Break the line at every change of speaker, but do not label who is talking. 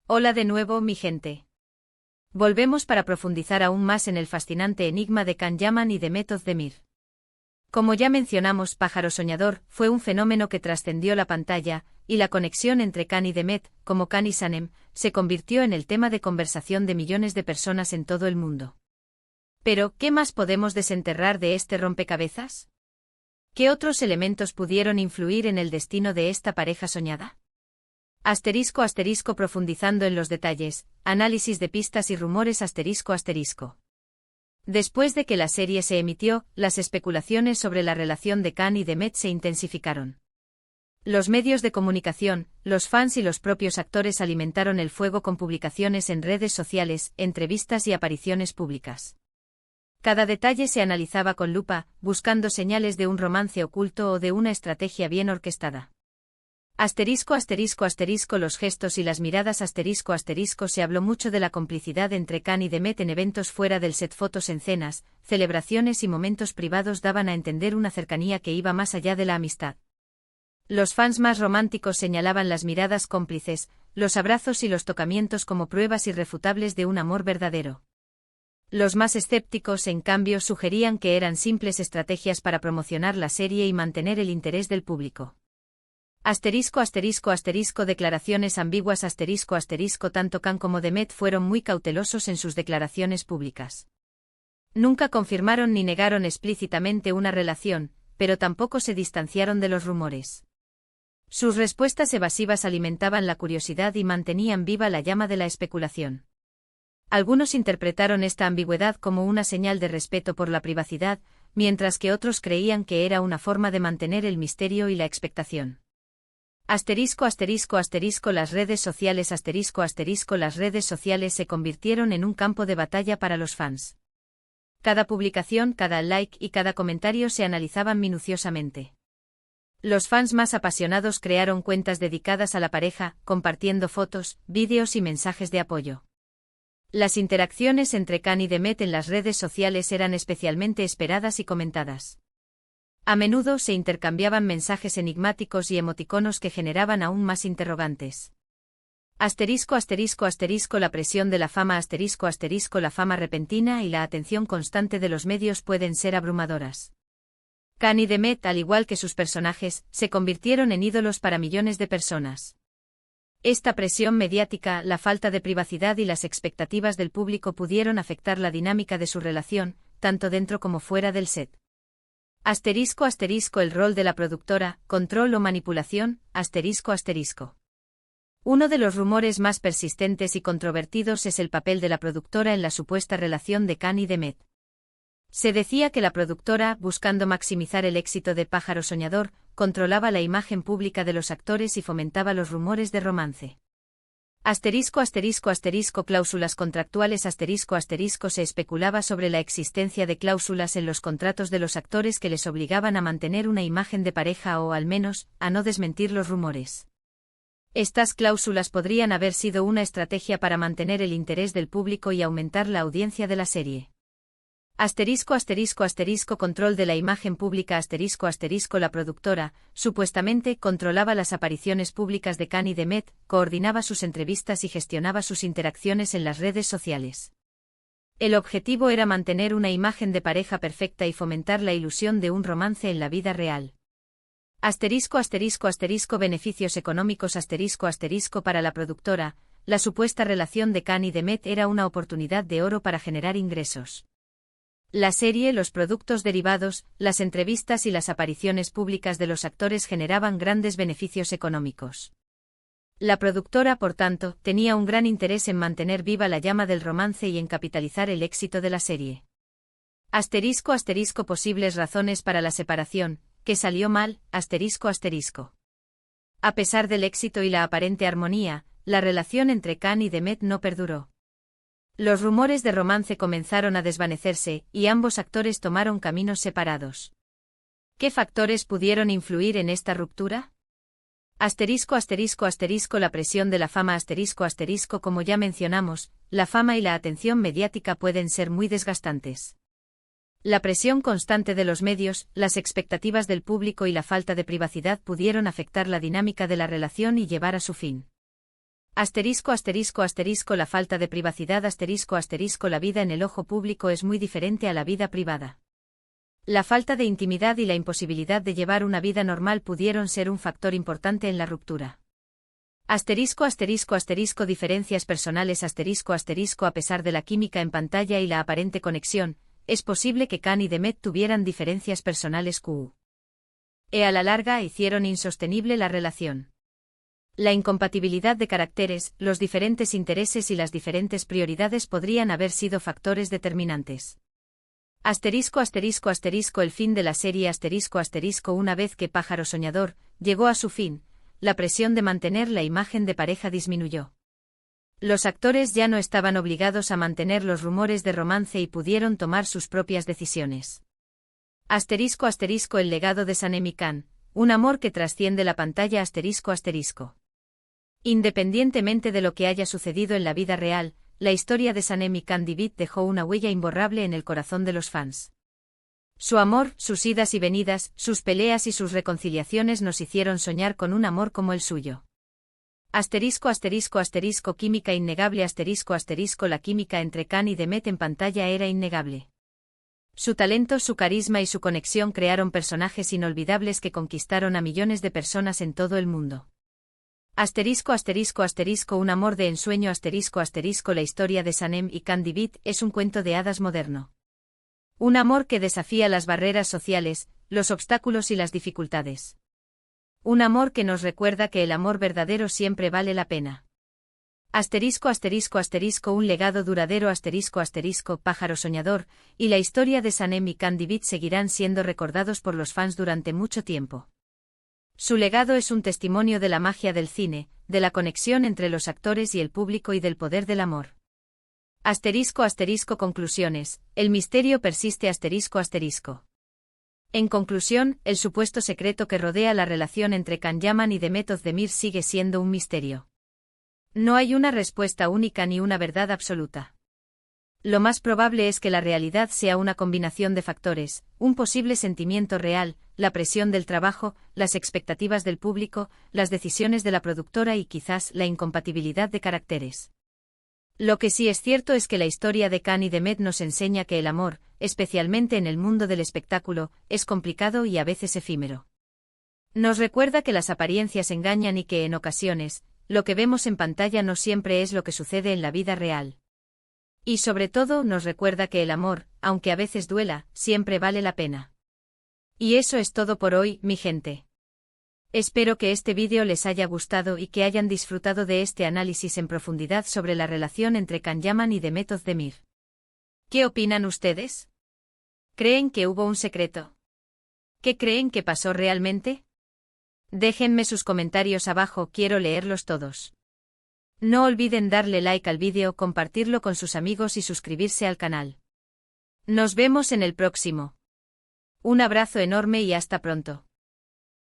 Hola de nuevo, mi gente. Volvemos para profundizar aún más en el fascinante enigma de Can Yaman y de Demet Özdemir. Como ya mencionamos, Pájaro Soñador fue un fenómeno que trascendió la pantalla, y la conexión entre Can y Demet, como Can y Sanem, se convirtió en el tema de conversación de millones de personas en todo el mundo. Pero, ¿qué más podemos desenterrar de este rompecabezas? ¿Qué otros elementos pudieron influir en el destino de esta pareja soñada? *** Profundizando en los detalles, análisis de pistas y rumores ***. Después de que la serie se emitió, las especulaciones sobre la relación de Can y Demet se intensificaron. Los medios de comunicación, los fans y los propios actores alimentaron el fuego con publicaciones en redes sociales, entrevistas y apariciones públicas. Cada detalle se analizaba con lupa, buscando señales de un romance oculto o de una estrategia bien orquestada. Los gestos y las miradas se habló mucho de la complicidad entre Can y Demet en eventos fuera del set. Fotos en cenas, celebraciones y momentos privados daban a entender una cercanía que iba más allá de la amistad. Los fans más románticos señalaban las miradas cómplices, los abrazos y los tocamientos como pruebas irrefutables de un amor verdadero. Los más escépticos, en cambio, sugerían que eran simples estrategias para promocionar la serie y mantener el interés del público. Declaraciones ambiguas Tanto Can como Demet fueron muy cautelosos en sus declaraciones públicas. Nunca confirmaron ni negaron explícitamente una relación, pero tampoco se distanciaron de los rumores. Sus respuestas evasivas alimentaban la curiosidad y mantenían viva la llama de la especulación. Algunos interpretaron esta ambigüedad como una señal de respeto por la privacidad, mientras que otros creían que era una forma de mantener el misterio y la expectación. Las redes sociales Las redes sociales se convirtieron en un campo de batalla para los fans. Cada publicación, cada like y cada comentario se analizaban minuciosamente. Los fans más apasionados crearon cuentas dedicadas a la pareja, compartiendo fotos, vídeos y mensajes de apoyo. Las interacciones entre Can y Demet en las redes sociales eran especialmente esperadas y comentadas. A menudo se intercambiaban mensajes enigmáticos y emoticonos que generaban aún más interrogantes. La presión de la fama La fama repentina y la atención constante de los medios pueden ser abrumadoras. Can y Demet, al igual que sus personajes, se convirtieron en ídolos para millones de personas. Esta presión mediática, la falta de privacidad y las expectativas del público pudieron afectar la dinámica de su relación, tanto dentro como fuera del set. El rol de la productora, control o manipulación, Uno de los rumores más persistentes y controvertidos es el papel de la productora en la supuesta relación de Can y Demet. Se decía que la productora, buscando maximizar el éxito de Pájaro Soñador, controlaba la imagen pública de los actores y fomentaba los rumores de romance. Cláusulas contractuales Se especulaba sobre la existencia de cláusulas en los contratos de los actores que les obligaban a mantener una imagen de pareja o, al menos, a no desmentir los rumores. Estas cláusulas podrían haber sido una estrategia para mantener el interés del público y aumentar la audiencia de la serie. Control de la imagen pública La productora, supuestamente, controlaba las apariciones públicas de Can y Demet, coordinaba sus entrevistas y gestionaba sus interacciones en las redes sociales. El objetivo era mantener una imagen de pareja perfecta y fomentar la ilusión de un romance en la vida real. Beneficios económicos Para la productora, la supuesta relación de Can y Demet era una oportunidad de oro para generar ingresos. La serie, los productos derivados, las entrevistas y las apariciones públicas de los actores generaban grandes beneficios económicos. La productora, por tanto, tenía un gran interés en mantener viva la llama del romance y en capitalizar el éxito de la serie. Posibles razones para la separación, que salió mal, A pesar del éxito y la aparente armonía, la relación entre Can y Demet no perduró. Los rumores de romance comenzaron a desvanecerse, y ambos actores tomaron caminos separados. ¿Qué factores pudieron influir en esta ruptura? La presión de la fama Como ya mencionamos, la fama y la atención mediática pueden ser muy desgastantes. La presión constante de los medios, las expectativas del público y la falta de privacidad pudieron afectar la dinámica de la relación y llevar a su fin. Asterisco asterisco asterisco la falta de privacidad asterisco asterisco la vida en el ojo público es muy diferente a la vida privada. La falta de intimidad y la imposibilidad de llevar una vida normal pudieron ser un factor importante en la ruptura. Asterisco asterisco asterisco diferencias personales asterisco asterisco a pesar de la química en pantalla y la aparente conexión, es posible que Khan y Demet tuvieran diferencias personales a la larga hicieron insostenible la relación. La incompatibilidad de caracteres, los diferentes intereses y las diferentes prioridades podrían haber sido factores determinantes. Asterisco asterisco asterisco el fin de la serie asterisco asterisco una vez que Pájaro Soñador llegó a su fin, la presión de mantener la imagen de pareja disminuyó. Los actores ya no estaban obligados a mantener los rumores de romance y pudieron tomar sus propias decisiones. Asterisco asterisco el legado de Sanem y Khan, un amor que trasciende la pantalla asterisco asterisco. Independientemente de lo que haya sucedido en la vida real, la historia de Sanem y Khan Divid dejó una huella imborrable en el corazón de los fans. Su amor, sus idas y venidas, sus peleas y sus reconciliaciones nos hicieron soñar con un amor como el suyo. Asterisco asterisco asterisco química innegable asterisco asterisco la química entre Khan y Demet en pantalla era innegable. Su talento, su carisma y su conexión crearon personajes inolvidables que conquistaron a millones de personas en todo el mundo. Asterisco asterisco asterisco un amor de ensueño asterisco asterisco la historia de Sanem y Khan Divid es un cuento de hadas moderno. Un amor que desafía las barreras sociales, los obstáculos y las dificultades. Un amor que nos recuerda que el amor verdadero siempre vale la pena. Asterisco asterisco asterisco un legado duradero asterisco asterisco Pájaro Soñador, y la historia de Sanem y Khan Divid seguirán siendo recordados por los fans durante mucho tiempo. Su legado es un testimonio de la magia del cine, de la conexión entre los actores y el público y del poder del amor. Asterisco asterisco conclusiones, el misterio persiste asterisco asterisco. En conclusión, el supuesto secreto que rodea la relación entre Can Yaman y Demet Özdemir sigue siendo un misterio. No hay una respuesta única ni una verdad absoluta. Lo más probable es que la realidad sea una combinación de factores, un posible sentimiento real, la presión del trabajo, las expectativas del público, las decisiones de la productora y quizás la incompatibilidad de caracteres. Lo que sí es cierto es que la historia de Khan y Demet nos enseña que el amor, especialmente en el mundo del espectáculo, es complicado y a veces efímero. Nos recuerda que las apariencias engañan y que en ocasiones, lo que vemos en pantalla no siempre es lo que sucede en la vida real. Y sobre todo nos recuerda que el amor, aunque a veces duela, siempre vale la pena. Y eso es todo por hoy, mi gente. Espero que este vídeo les haya gustado y que hayan disfrutado de este análisis en profundidad sobre la relación entre Can Yaman y Demet Özdemir. ¿Qué opinan ustedes? ¿Creen que hubo un secreto? ¿Qué creen que pasó realmente? Déjenme sus comentarios abajo, quiero leerlos todos. No olviden darle like al vídeo, compartirlo con sus amigos y suscribirse al canal. Nos vemos en el próximo. Un abrazo enorme y hasta pronto.